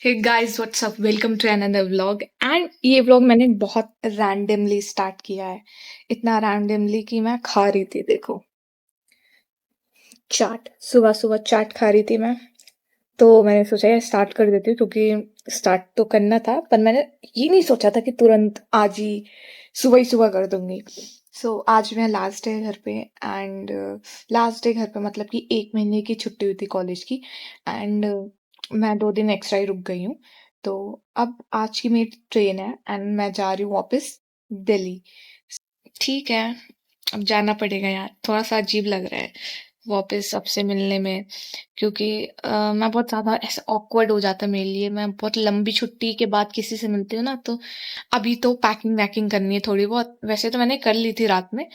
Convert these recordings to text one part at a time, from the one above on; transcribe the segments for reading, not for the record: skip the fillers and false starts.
Hey guys what's up welcome to another vlog and ये vlog मैंने बहुत randomly start किया है। इतना रैंडमली कि मैं खा रही थी, देखो, चाट। सुबह सुबह चाट खा रही थी मैं। तो मैंने सोचा यार स्टार्ट कर देती हूँ, क्योंकि स्टार्ट तो करना था, पर मैंने ये नहीं सोचा था कि तुरंत आज ही सुबह कर दूंगी। आज मैं लास्ट डे घर पे एंड लास्ट डे घर पे मतलब कि 1 महीने की छुट्टी हुई थी कॉलेज की। एंड मैं 2 दिन एक्स्ट्रा ही रुक गई हूँ। तो अब आज की मेरी ट्रेन है एंड मैं जा रही हूँ वापस दिल्ली। ठीक है, अब जाना पड़ेगा यार, थोड़ा सा अजीब लग रहा है वापस सबसे मिलने में, क्योंकि मैं बहुत ज़्यादा ऐसे ऑकवर्ड हो जाता है मेरे लिए। मैं बहुत लंबी छुट्टी के बाद किसी से मिलती हूँ ना, तो अभी तो पैकिंग वैकिंग करनी है थोड़ी बहुत। वैसे तो मैंने कर ली थी रात में,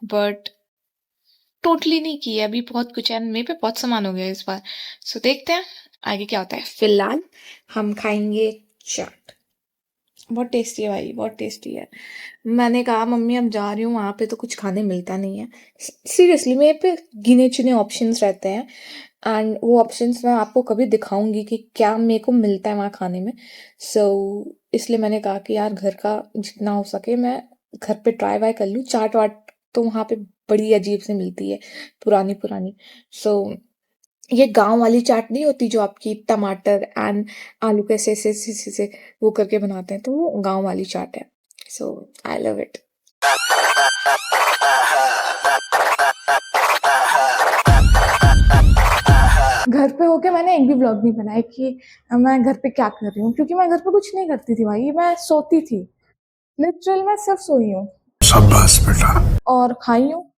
बट टोटली नहीं की है अभी। बहुत कुछ है मेरे पे, बहुत सामान हो गया इस बार। देखते हैं आगे क्या होता है। फिलहाल हम खाएंगे चाट। बहुत टेस्टी है भाई, बहुत टेस्टी है। मैंने कहा मम्मी अब जा रही हूँ वहाँ पे तो कुछ खाने मिलता नहीं है। सीरियसली मेरे पे गिने चुने ऑप्शंस रहते हैं एंड वो ऑप्शंस मैं आपको कभी दिखाऊंगी कि क्या मेरे को मिलता है वहाँ खाने में। इसलिए मैंने कहा कि यार घर का जितना हो सके मैं घर पे ट्राई वाई कर लूँ। चाट वाट तो वहाँ पे बड़ी अजीब सी मिलती है, पुरानी पुरानी। सो ये गांव वाली चाट नहीं होती जो आपकी टमाटर एंड आलू के ऐसे वो करके बनाते हैं, तो वो गांव वाली चाट है। सो आई लव इट। घर पे होके मैंने एक भी व्लॉग नहीं बनाया कि मैं घर पे क्या कर रही हूँ, क्योंकि मैं घर पे कुछ नहीं करती थी भाई। मैं सोती थी, लिटरल मैं सिर्फ सोई हूँ। शाबाश बेटा। और खाई हूँ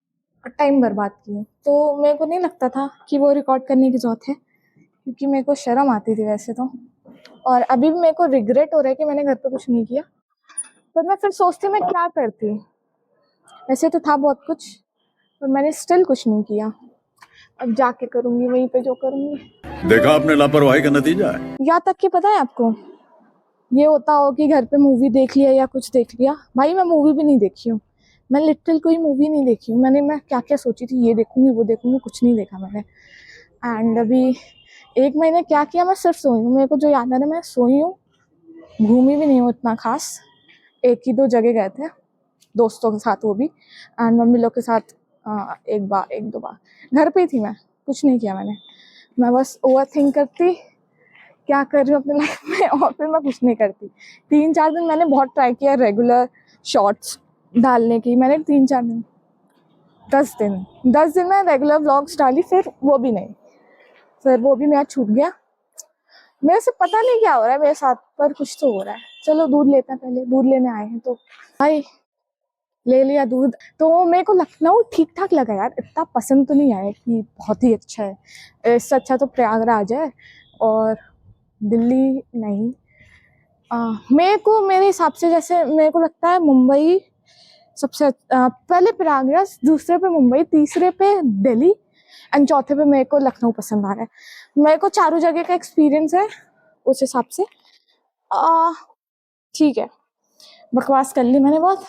और टाइम बर्बाद की हूँ। तो मेरे को नहीं लगता था कि वो रिकॉर्ड करने की जरूरत है, क्योंकि मेरे को शर्म आती थी वैसे तो। और अभी भी मेरे को रिग्रेट हो रहा है कि मैंने घर पे कुछ नहीं किया। पर मैं फिर सोचती मैं क्या करती। वैसे तो था बहुत कुछ, पर मैंने स्टिल कुछ नहीं किया। अब जाके करूंगी वहीं पे जो करूंगी। देखा आपने लापरवाही का नतीजा है। यहाँ तक कि पता है आपको, ये होता हो कि घर पे मूवी देख लिया या कुछ देख लिया। भाई मैं मूवी भी नहीं देखी हूँ। मैं लिटरल कोई मूवी नहीं देखी हूँ। मैं क्या क्या सोची थी, ये देखूंगी वो देखूंगी, कुछ नहीं देखा मैंने। एंड अभी 1 महीने क्या किया, मैं सिर्फ सोई हूँ। मेरे को जो याद आ रहा है मैं सोई हूँ, घूमी भी नहीं हूँ इतना खास। एक ही दो जगह गए थे दोस्तों के साथ, वो भी एंड मम्मी लोग के साथ। एक दो बार घर पे ही थी मैं, कुछ नहीं किया मैंने। मैं बस ओवर थिंक करती क्या कर रही हूँ अपने लाइफ में, और फिर मैं कुछ नहीं करती। 3-4 दिन मैंने बहुत ट्राई किया रेगुलर शॉर्ट्स डालने की। मैंने 3-4 दिन, 10 दिन में रेगुलर व्लॉग्स डाली, फिर वो भी नहीं। फिर वो भी मेरा छूट गया। मेरे से पता नहीं क्या हो रहा है मेरे साथ, पर कुछ तो हो रहा है। चलो दूध लेते हैं, पहले दूध लेने आए हैं तो भाई ले लिया दूध। तो मेरे को लखनऊ ठीक ठाक लगा यार, इतना पसंद तो नहीं आया कि बहुत ही अच्छा है। इससे अच्छा तो प्रयागराज है और दिल्ली नहीं। मेरे को मेरे हिसाब से जैसे मेरे को लगता है मुंबई सबसे पहले प्रयागराज, दूसरे पे मुंबई, तीसरे पे दिल्ली एंड चौथे पे मेरे को लखनऊ पसंद आ रहा है। मेरे को चारों जगह का एक्सपीरियंस है उस हिसाब से। ठीक है, बकवास कर ली मैंने बहुत,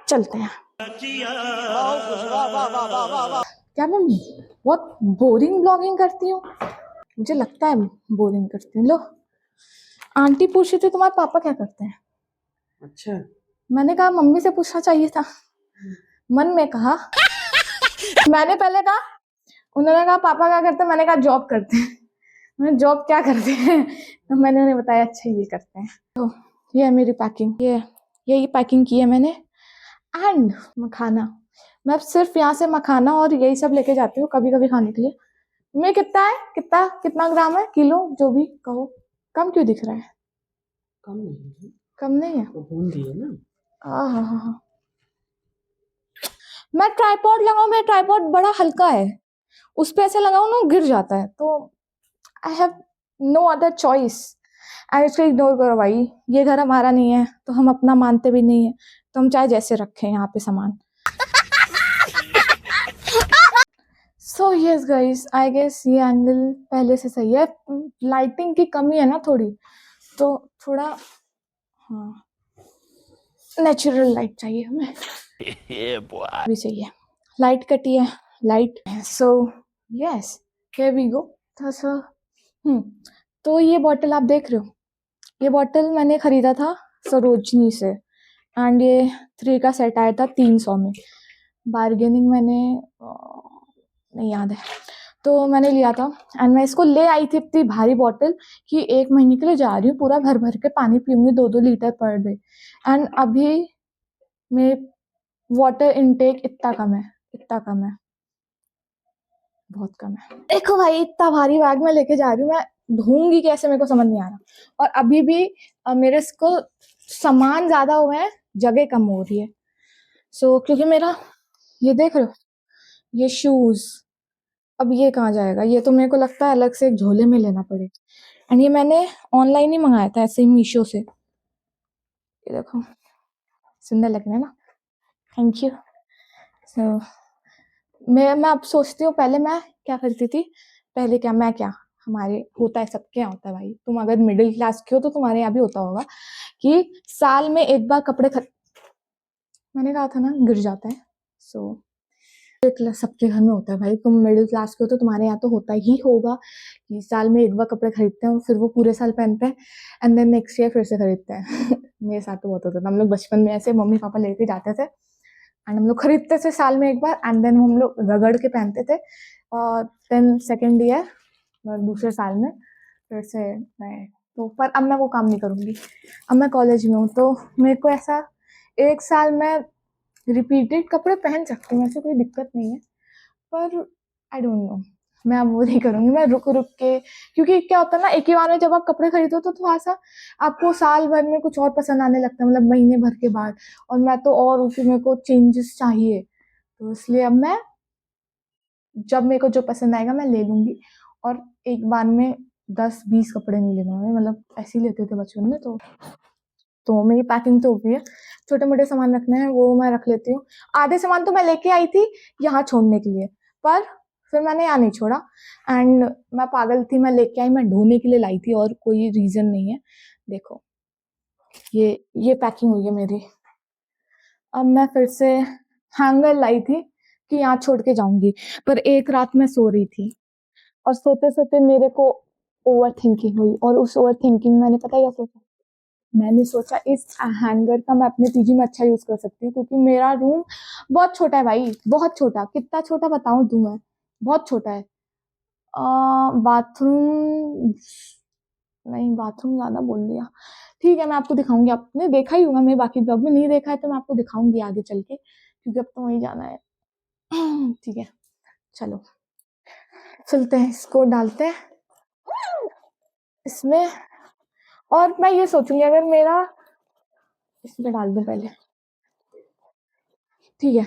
चलते हैं। क्या मैं बहुत बोरिंग ब्लॉगिंग करती हूँ? मुझे लगता है बोरिंग करती हूँ। लो, आंटी पूछ रही थी तुम्हारे पापा क्या करते हैं। अच्छा। मैंने कहा मम्मी से पूछना चाहिए था। मन में कहा, मैंने पहले कहा, उन्होंने कहा पापा क्या करते हैं, मैंने कहा जॉब करते हैं। मैंने जॉब क्या करते हैं, तो मैंने उन्हें बताया अच्छा ये करते हैं। तो ये है मेरी पैकिंग, यही पैकिंग की है मैंने। एंड मखाना, मैं सिर्फ यहाँ से मखाना और यही सब लेके जाती हूँ कभी कभी खाने के लिए। मैं कितना है, कितना ग्राम है, किलो जो भी कहो। कम क्यों दिख रहा है? कम नहीं है, कम नहीं है। वो बूंदी है ना। हाँ हाँ हाँ। मैं ट्राइपॉड लगाऊं, मेरा ट्राइपॉड बड़ा हल्का है, उस पे ऐसे लगाऊं ना गिर जाता है। तो I have no other choice. And इसको इग्नोर करो भाई, ये घर हमारा नहीं है तो हम अपना मानते भी नहीं है, तो हम चाहे जैसे रखें यहाँ पे सामान। So yes guys, I guess ये एंगल पहले से सही है। लाइटिंग की कमी है ना थोड़ी, तो थोड़ा हाँ नेचुरल लाइट चाहिए हमें। भी चाहिए, लाइट कटी है, light. So yes, here we go. थोड़ा सा तो ये बॉटल आप देख रहे हो, ये बॉटल मैंने खरीदा था सरोजनी से एंड ये 3 का सेट आया था 300 में। बार्गेनिंग मैंने नहीं याद है, तो मैंने लिया था एंड मैं इसको ले आई थी इतनी भारी बॉटल कि 1 महीने के लिए जा रही हूँ, पूरा भर भर के पानी पीऊंगी 2-2 लीटर पर डे एंड अभी मेरे वाटर इनटेक इतना कम है, बहुत कम है। देखो भाई इतना भारी बैग में लेके जा रही हूँ, मैं ढूंढूंगी कैसे मेरे को समझ नहीं आ रहा। और अभी भी मेरे को सामान ज्यादा हुए हैं, जगह कम हो रही है। सो क्योंकि मेरा ये देख रहे हो, ये शूज अब ये कहाँ जाएगा, ये तो मेरे को लगता है अलग से एक झोले में लेना पड़ेगा। एंड ये मैंने ऑनलाइन ही मंगाया था ऐसे ही मीशो से। ये देखो सुंदर लग रहा है ना, थैंक यू। सो मैं अब सोचती हूँ, पहले मैं क्या करती थी, पहले क्या हमारे होता है, सबके यहाँ होता है भाई, तुम अगर मिडिल क्लास के हो तो तुम्हारे यहाँ भी होता होगा कि साल में एक बार कपड़े मैंने कहा था ना गिर जाता है। सो सबके घर में होता है भाई, तुम मिडिल क्लास के हो तो तुम्हारे यहाँ तो होता ही होगा कि साल में एक बार कपड़े खरीदते हैं और फिर वो पूरे साल पहनते हैं एंड देन नेक्स्ट ईयर फिर से खरीदते हैं। मेरे साथ तो बहुत होता था, हम लोग बचपन में ऐसे मम्मी पापा लेके जाते थे एंड हम लोग खरीदते थे साल में एक बार एंड देन हम लोग रगड़ के पहनते थे और देन सेकेंड ईयर दूसरे साल में फिर से नए। तो पर अब मैं वो काम नहीं करूँगी, अब मैं कॉलेज में हूँ तो मेरे को ऐसा एक साल में रिपीटेड कपड़े पहन सकती हूँ, ऐसे कोई दिक्कत नहीं है। पर आई डोंट नो, मैं अब वो नहीं करूँगी, मैं रुक रुक के, क्योंकि क्या होता है ना एक ही बार में जब आप कपड़े खरीदो तो थोड़ा सा आपको साल भर में कुछ और पसंद आने लगता है, मतलब महीने भर के बाद। और मैं तो और उसी मेरे को चेंजेस चाहिए, तो इसलिए अब मैं जब मेरे को जो पसंद आएगा मैं ले लूँगी और एक बार में 10-20 कपड़े नहीं लेना है, मतलब ऐसे ही लेते थे बचपन में। तो मेरी पैकिंग तो हो गई है, छोटे मोटे सामान रखने हैं वो मैं रख लेती हूँ। आधे सामान तो मैं लेके आई थी यहाँ छोड़ने के लिए, पर फिर मैंने यहाँ नहीं छोड़ा एंड मैं पागल थी, मैं लेके आई, मैं ढोने के लिए लाई थी और कोई रीजन नहीं है। देखो ये पैकिंग हुई है मेरी। अब मैं फिर से हैंगर लाई थी कि यहाँ छोड़ के जाऊंगी, पर एक रात मैं सो रही थी और सोते सोते मेरे को ओवर थिंकिंग हुई और उस ओवर थिंकिंग मैंने पता है क्या सोचा, मैंने सोचा इस हैंगर का मैं अपने पीजी में अच्छा यूज कर सकती हूँ, क्योंकि मेरा रूम बहुत छोटा है भाई, बहुत छोटा, कितना छोटा बताऊं तुम्हें, बहुत छोटा है। बाथरूम नहीं, बाथरूम ज्यादा बोल दिया, ठीक है मैं आपको दिखाऊंगी, आपने देखा ही होगा, मैं बाकी ब्लॉग में नहीं देखा है तो मैं आपको दिखाऊंगी आगे चल के, क्योंकि अब तो वहीं जाना है। ठीक है चलो चलते हैं, इसको डालते हैं इसमें। और मैं ये सोचूंगी अगर मेरा इसमें डाल दूं पहले, ठीक है।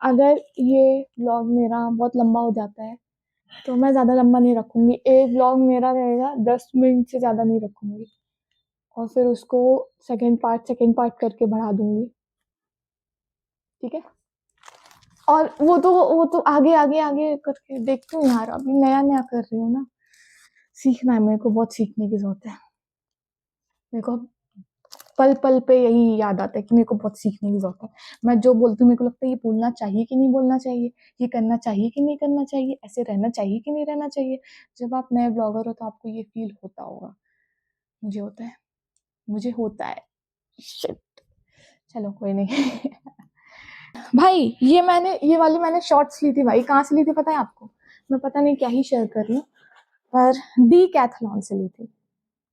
अगर ये व्लॉग मेरा बहुत लंबा हो जाता है तो मैं ज़्यादा लंबा नहीं रखूंगी, एक व्लॉग मेरा रहेगा 10 मिनट से ज़्यादा नहीं रखूंगी और फिर उसको सेकेंड पार्ट करके बढ़ा दूंगी, ठीक है। और वो तो आगे आगे आगे करके देखती हूँ यार, अभी नया नया कर रही हूँ ना, सीखना है मेरे को, बहुत सीखने की जरूरत है मेरे को। पल पल पे यही याद आता है कि मेरे को बहुत सीखने की जरूरत है। मैं जो बोलती हूँ मेरे को लगता है ये बोलना चाहिए कि नहीं बोलना चाहिए, ये करना चाहिए कि नहीं करना चाहिए, ऐसे रहना चाहिए कि नहीं रहना चाहिए। जब आप नए ब्लॉगर हो तो आपको ये फील होता होगा, मुझे होता है शिट। चलो कोई नहीं। भाई ये वाली मैंने शॉर्ट्स ली थी भाई, कहाँ से ली थी पता है आपको, मैं पता नहीं क्या ही शेयर कर रही हूँ, पर डी कैथलॉन से ली थी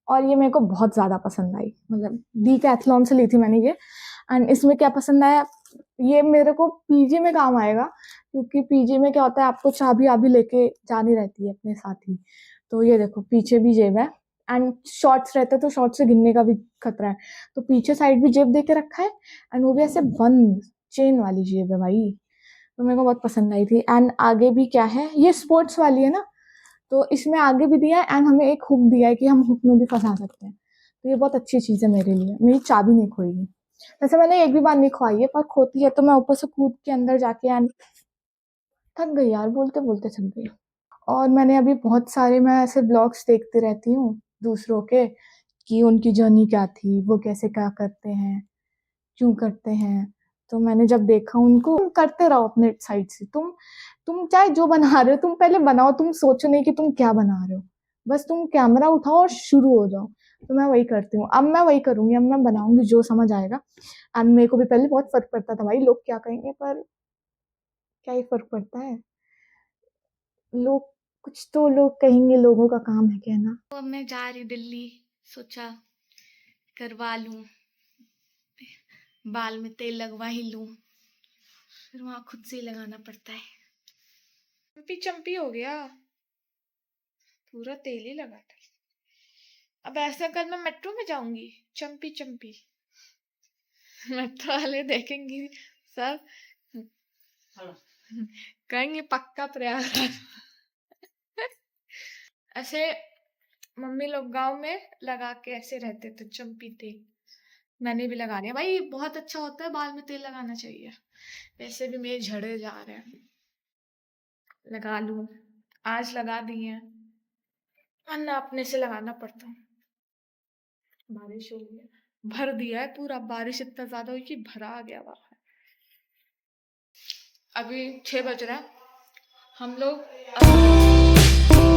और ये मेरे को बहुत ज़्यादा पसंद आई, मतलब डी कैथलॉन से ली थी मैंने ये। एंड इसमें क्या पसंद आया, ये मेरे को पीजी में काम आएगा, क्योंकि पीजी में क्या होता है आपको चाबी आबी लेके जानी रहती है अपने साथ ही। तो ये देखो पीछे भी जेब है एंड शॉर्ट्स रहते हैं तो शॉर्ट्स से गिरने का भी खतरा है, तो पीछे साइड भी जेब दे के रखा है एंड वो भी ऐसे बंद चेन वाली जेब है भाई, तो मेरे को बहुत पसंद आई थी। एंड आगे भी क्या है, ये स्पोर्ट्स वाली है ना, तो इसमें आगे भी दिया है एंड हमें एक हुक दिया है कि हम हुक में भी फंसा सकते हैं, तो ये बहुत अच्छी चीज़ है मेरे लिए। मेरी चाबी नहीं खोई है, वैसे मैंने एक भी बार नहीं खोई है, पर खोती है तो मैं ऊपर से कूद के अंदर जाके एंड थक गई यार, बोलते बोलते थक गई। और मैंने अभी बहुत सारे, मैं ऐसे ब्लॉग्स देखती रहती हूँ दूसरों के कि उनकी जर्नी क्या थी, वो कैसे क्या करते हैं, क्यों करते हैं। तो मैंने जब देखा उनको, तुम करते रहो अपने साइड से, तुम तुम चाहे जो बना रहे हो तुम पहले बनाओ, तुम सोचो नहीं कि तुम क्या बना रहे हो, बस तुम कैमरा उठाओ और शुरू हो जाओ। तो मैं वही करती हूँ, अब मैं वही करूंगी, अब मैं बनाऊंगी जो समझ आएगा। एंड मेरे को भी पहले बहुत फर्क पड़ता था भाई, लोग क्या कहेंगे, पर क्या ही फर्क पड़ता है, लोग कुछ तो लोग कहेंगे, लोगों का काम है कहना। तो अब मैं जा रही दिल्ली, सोचा करवा लूं, बाल में तेल लगवा ही लूं, फिर वहां खुद से ही लगाना पड़ता है। चंपी चंपी हो गया, पूरा तेल ही लगा था। अब ऐसा कल मैं मेट्रो में जाऊंगी, चंपी चंपी, मेट्रो वाले देखेंगे सब, कहेंगे पक्का प्रयागराज। ऐसे मम्मी लोग गांव में लगा के ऐसे रहते थे चंपी तेल, मैंने भी लगा लिया भाई, बहुत अच्छा होता है, बाल में तेल लगाना चाहिए। वैसे भी मेरे झड़े जा रहे हैं, लगा लूं, आज लगा दिए हैं, वरना अपने से लगाना पड़ता। बारिश हो गई है, भर दिया है पूरा, बारिश इतना ज्यादा हुई कि भरा आ गया बाहर। अभी 6 बज रहा है, हम लोग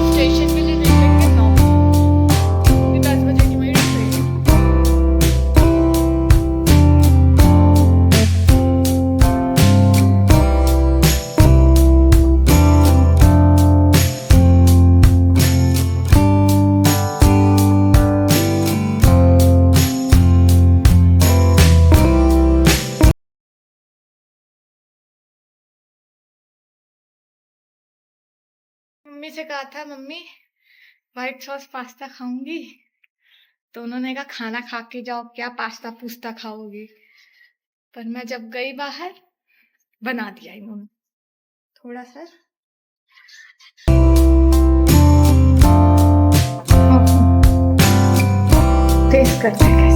स्टेशन के लिए निकलेंगे 9 बजे, 10 बजे की मेरी ट्रेन है। मम्मी से कहा था मम्मी व्हाइट सॉस पास्ता खाऊंगी, तो उन्होंने कहा खाना खा के जाओ, क्या पास्ता पूस्ता खाओगी। पर मैं जब गई बाहर, बना दिया इन्होंने थोड़ा सा। टेस्ट करते हैं।